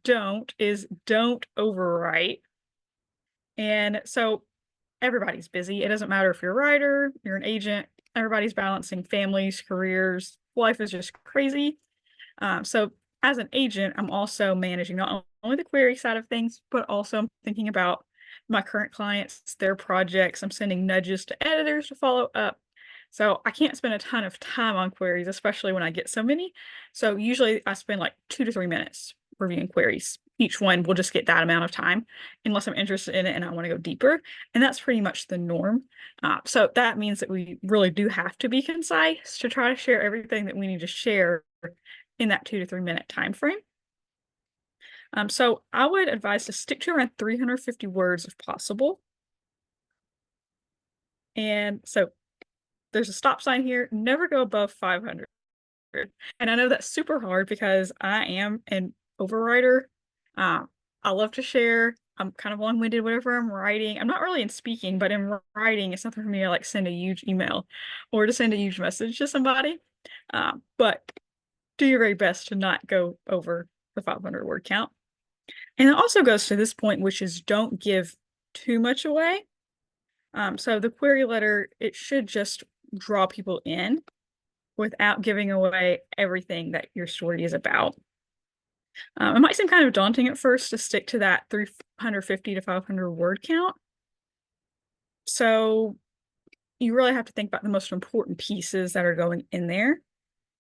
don't is don't overwrite. And so everybody's busy. It doesn't matter if you're a writer, you're an agent, everybody's balancing families, careers. Life is just crazy. So as an agent, I'm also managing not only the query side of things, but also I'm thinking about my current clients, their projects. I'm sending nudges to editors to follow up. So I can't spend a ton of time on queries, especially when I get so many. So usually I spend like 2 to 3 minutes reviewing queries. Each one will just get that amount of time unless I'm interested in it and I want to go deeper. And that's pretty much the norm. So that means that we really do have to be concise to try to share everything that we need to share in that 2 to 3 minute time frame. So I would advise to stick to around 350 words if possible. And so there's a stop sign here, never go above 500. And I know that's super hard because I am an overwriter. I love to share. I'm kind of long-winded whenever I'm writing. I'm not really in speaking, but in writing, it's something for me to like send a huge email or to send a huge message to somebody. But do your very best to not go over the 500 word count. And it also goes to this point, which is don't give too much away. So the query letter, it should just draw people in without giving away everything that your story is about. It might seem kind of daunting at first to stick to that 350 to 500 word count. So you really have to think about the most important pieces that are going in there.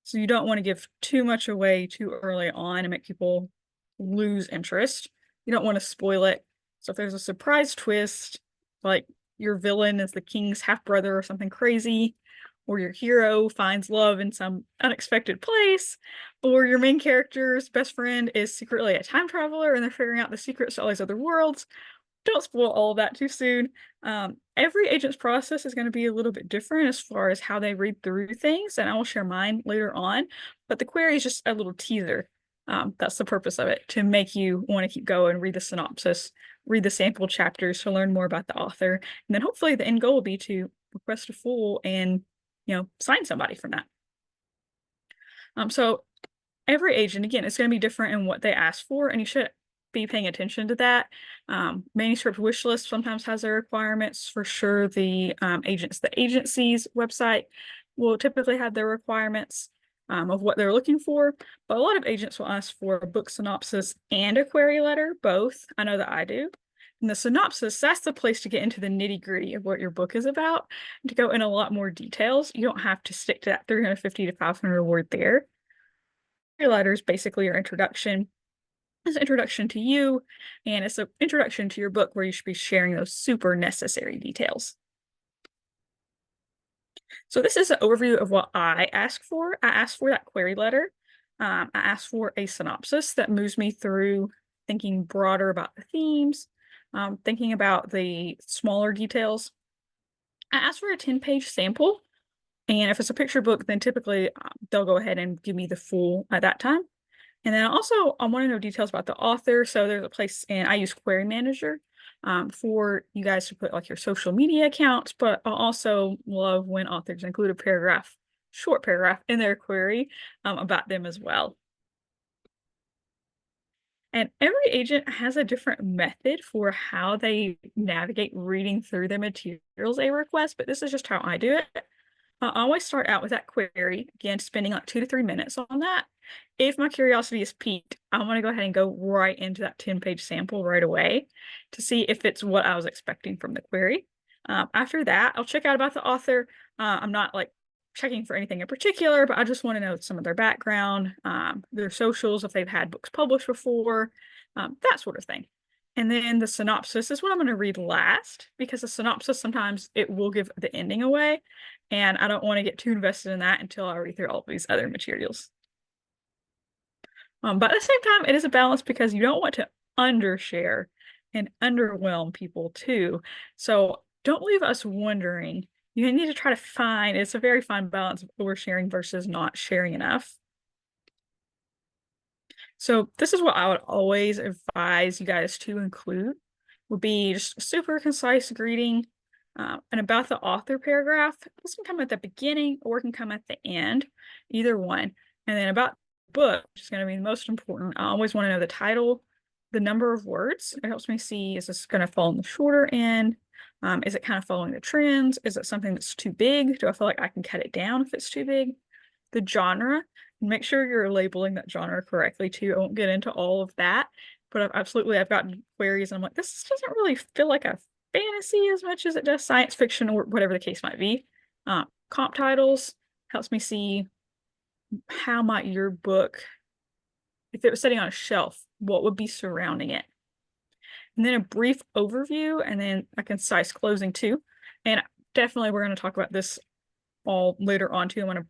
So you don't want to give too much away too early on and make people lose interest. You don't want to spoil it. So if there's a surprise twist, like your villain is the king's half-brother or something crazy, or your hero finds love in some unexpected place, or your main character's best friend is secretly a time traveler and they're figuring out the secrets to all these other worlds, don't spoil all of that too soon. Every agent's process is going to be a little bit different as far as how they read through things, and I will share mine later on. But the query is just a little teaser. That's the purpose of it, to make you want to keep going, read the synopsis, read the sample chapters to learn more about the author, and then hopefully the end goal will be to request a full and sign somebody from that. So every agent, again, it's going to be different in what they ask for, and you should be paying attention to that. Manuscript wish list sometimes has their requirements. For sure, the agency's website will typically have their requirements of what they're looking for. But a lot of agents will ask for a book synopsis and a query letter, both. I know that I do. And the synopsis, that's the place to get into the nitty-gritty of what your book is about, and to go in a lot more details. You don't have to stick to that 350 to 500 word there. Your letter is basically your introduction. It's an introduction to you, and it's an introduction to your book where you should be sharing those super necessary details. So this is an overview of what I ask for. I ask for that query letter. I ask for a synopsis that moves me through thinking broader about the themes, thinking about the smaller details. I ask for a 10-page sample, and if it's a picture book, then typically they'll go ahead and give me the full at that time. And then also, I want to know details about the author. So there's a place, and I use Query Manager for you guys to put like your social media accounts, but I also love when authors include a paragraph, short paragraph in their query about them as well. And every agent has a different method for how they navigate reading through the materials they request, but this is just how I do it. I always start out with that query, again, spending like 2 to 3 minutes on that. If my curiosity is piqued, I want to go ahead and go right into that 10-page sample right away to see if it's what I was expecting from the query. After that, I'll check out about the author. I'm not like checking for anything in particular, but I just want to know some of their background, their socials, if they've had books published before, that sort of thing. And then the synopsis is what I'm going to read last, because the synopsis, sometimes it will give the ending away, and I don't want to get too invested in that until I read through all of these other materials. But at the same time, it is a balance because you don't want to undershare and underwhelm people too. So don't leave us wondering. You need to try to find, it's a very fine balance of oversharing versus not sharing enough. So this is what I would always advise you guys to include, would be just a super concise greeting, and about the author paragraph. This can come at the beginning or it can come at the end, either one. And then about the book, which is going to be the most important, I always want to know the title, the number of words. It helps me see, is this going to fall in the shorter end? Is it kind of following the trends? Is it something that's too big? Do I feel like I can cut it down if it's too big? The genre, make sure you're labeling that genre correctly too. I won't get into all of that, but I've gotten queries and I'm like, this doesn't really feel like a fantasy as much as it does science fiction or whatever the case might be. Comp titles helps me see how might your book, if it was sitting on a shelf, what would be surrounding it? And then a brief overview and then a concise closing too. And definitely we're going to talk about this all later on too. I'm going to